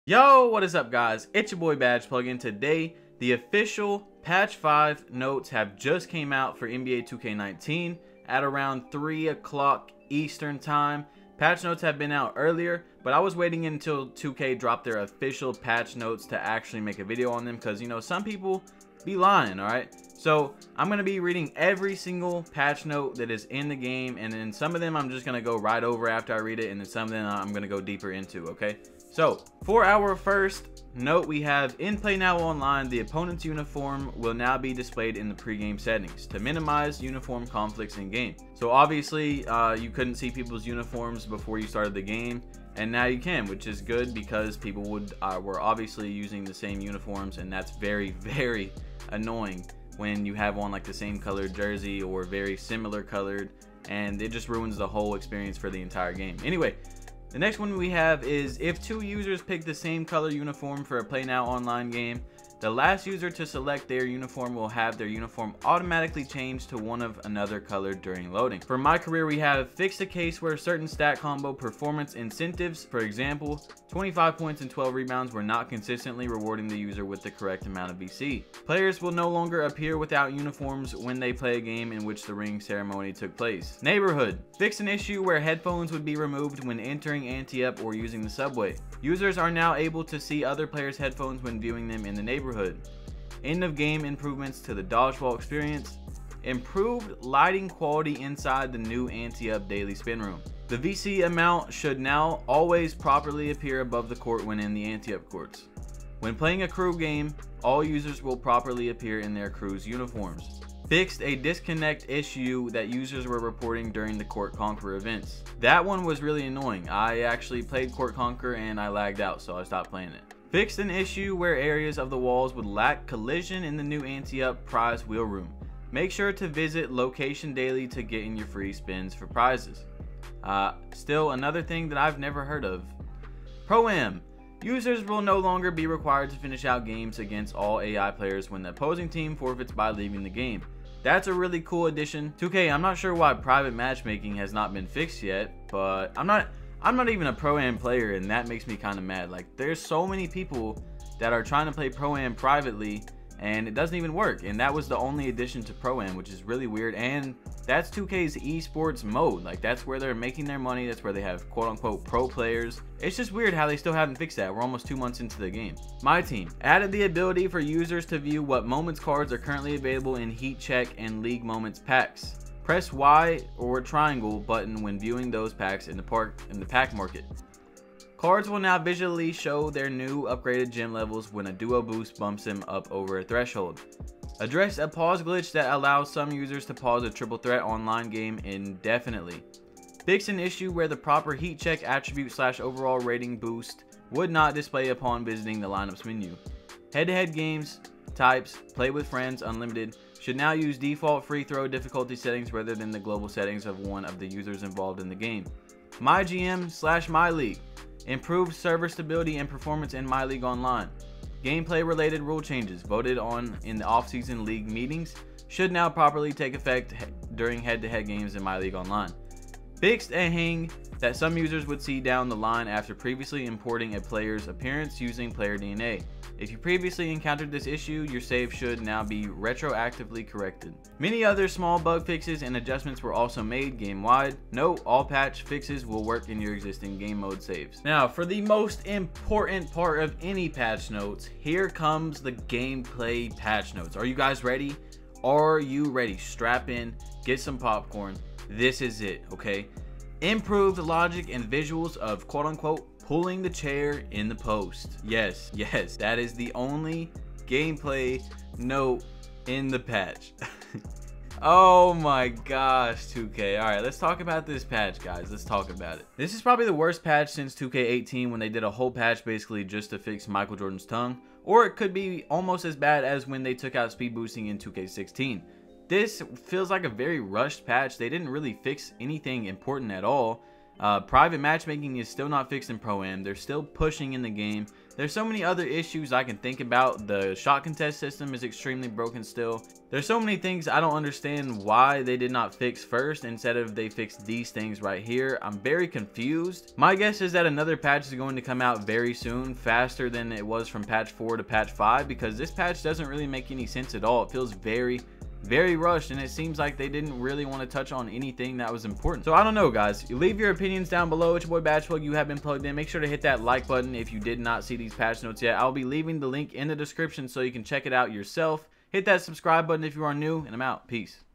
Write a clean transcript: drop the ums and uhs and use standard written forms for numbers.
Yo, what is up guys? It's your boy BADGEPLUGYT. Today, the official patch 5 notes have just came out for NBA 2K19 at around 3 o'clock Eastern time. Patch notes have been out earlier, but I was waiting until 2K dropped their official patch notes to actually make a video on them because, you know, some people be lying, alright? So, I'm going to be reading every single patch note that is in the game, and then some of them I'm just going to go right over after I read it, and then some of them I'm going to go deeper into, okay? So, for our first note, we have in Play Now Online, the opponent's uniform will now be displayed in the pregame settings to minimize uniform conflicts in game. So obviously, you couldn't see people's uniforms before you started the game, and now you can, which is good because people were obviously using the same uniforms, and that's very, very annoying when you have on like the same colored jersey or very similar colored, and it just ruins the whole experience for the entire game. Anyway, the next one we have is if two users pick the same color uniform for a Play Now Online game, the last user to select their uniform will have their uniform automatically change to one of another color during loading. For My Career, we have fixed a case where certain stat combo performance incentives, for example, 25 points and 12 rebounds, were not consistently rewarding the user with the correct amount of VC. Players will no longer appear without uniforms when they play a game in which the ring ceremony took place. Neighborhood. Fixed an issue where headphones would be removed when entering ante-up or using the subway. Users are now able to see other players' headphones when viewing them in the neighborhood. End of game improvements to the dodgeball experience. Improved lighting quality inside the new ante-up daily spin room. The VC amount should now always properly appear above the court when in the ante-up courts. When playing a crew game, all users will properly appear in their crew's uniforms. Fixed a disconnect issue that users were reporting during the Court Conquer events. That one was really annoying. I actually played Court Conquer and I lagged out, so I stopped playing it. Fixed an issue where areas of the walls would lack collision in the new ante-up prize wheel room. Make sure to visit location daily to get in your free spins for prizes. Still another thing that I've never heard of. Pro-Am. Users will no longer be required to finish out games against all AI players when the opposing team forfeits by leaving the game. That's a really cool addition. 2K, I'm not sure why private matchmaking has not been fixed yet, but I'm not even a Pro-Am player, and that makes me kind of mad. Like, there's so many people that are trying to play Pro-Am privately, and it doesn't even work. And that was the only addition to Pro-Am, which is really weird. And that's 2K's esports mode. Like, that's where they're making their money. That's where they have quote-unquote pro players. It's just weird how they still haven't fixed that. We're almost 2 months into the game. My Team added the ability for users to view what moments cards are currently available in Heat Check and League Moments packs. Press Y or triangle button when viewing those packs in the pack market. Cards will now visually show their new upgraded gem levels when a duo boost bumps them up over a threshold. Address a pause glitch that allows some users to pause a triple threat online game indefinitely. Fix an issue where the proper heat check attribute / overall rating boost would not display upon visiting the lineups menu. Head-to-head games, types, play with friends, unlimited, should now use default free throw difficulty settings rather than the global settings of one of the users involved in the game. My GM / My League. Improved server stability and performance in My League Online. Gameplay related rule changes voted on in the off-season league meetings should now properly take effect during head-to-head games in My League Online. Fixed a hang that some users would see down the line after previously importing a player's appearance using player DNA. If you previously encountered this issue, your save should now be retroactively corrected. Many other small bug fixes and adjustments were also made game-wide. Note, all patch fixes will work in your existing game mode saves. Now, for the most important part of any patch notes, here comes the gameplay patch notes. Are you guys ready? Are you ready? Strap in, get some popcorn. This is it, okay? Improved logic and visuals of quote-unquote pulling the chair in the post. Yes, that is the only gameplay note in the patch. Oh my gosh, 2K. Alright, let's talk about this patch, guys. Let's talk about it. This is probably the worst patch since 2K18 when they did a whole patch basically just to fix Michael Jordan's tongue. Or it could be almost as bad as when they took out speed boosting in 2K16. This feels like a very rushed patch. They didn't really fix anything important at all. Private matchmaking is still not fixed in Pro-Am. They're still pushing in the game. There's so many other issues I can think about. The shot contest system is extremely broken still. There's so many things I don't understand why they did not fix first instead of they fixed these things right here. I'm very confused. My guess is that another patch is going to come out very soon, faster than it was from patch 4 to patch 5, because this patch doesn't really make any sense at all. It feels very rushed, and it seems like they didn't really want to touch on anything that was important. So I don't know, guys. You leave your opinions down below. It's your boy BADGEPLUG. You have been plugged in. Make sure to hit that like button if you did not see these patch notes yet. I'll be leaving the link in the description so you can check it out yourself. Hit that subscribe button if you are new, and I'm out. Peace.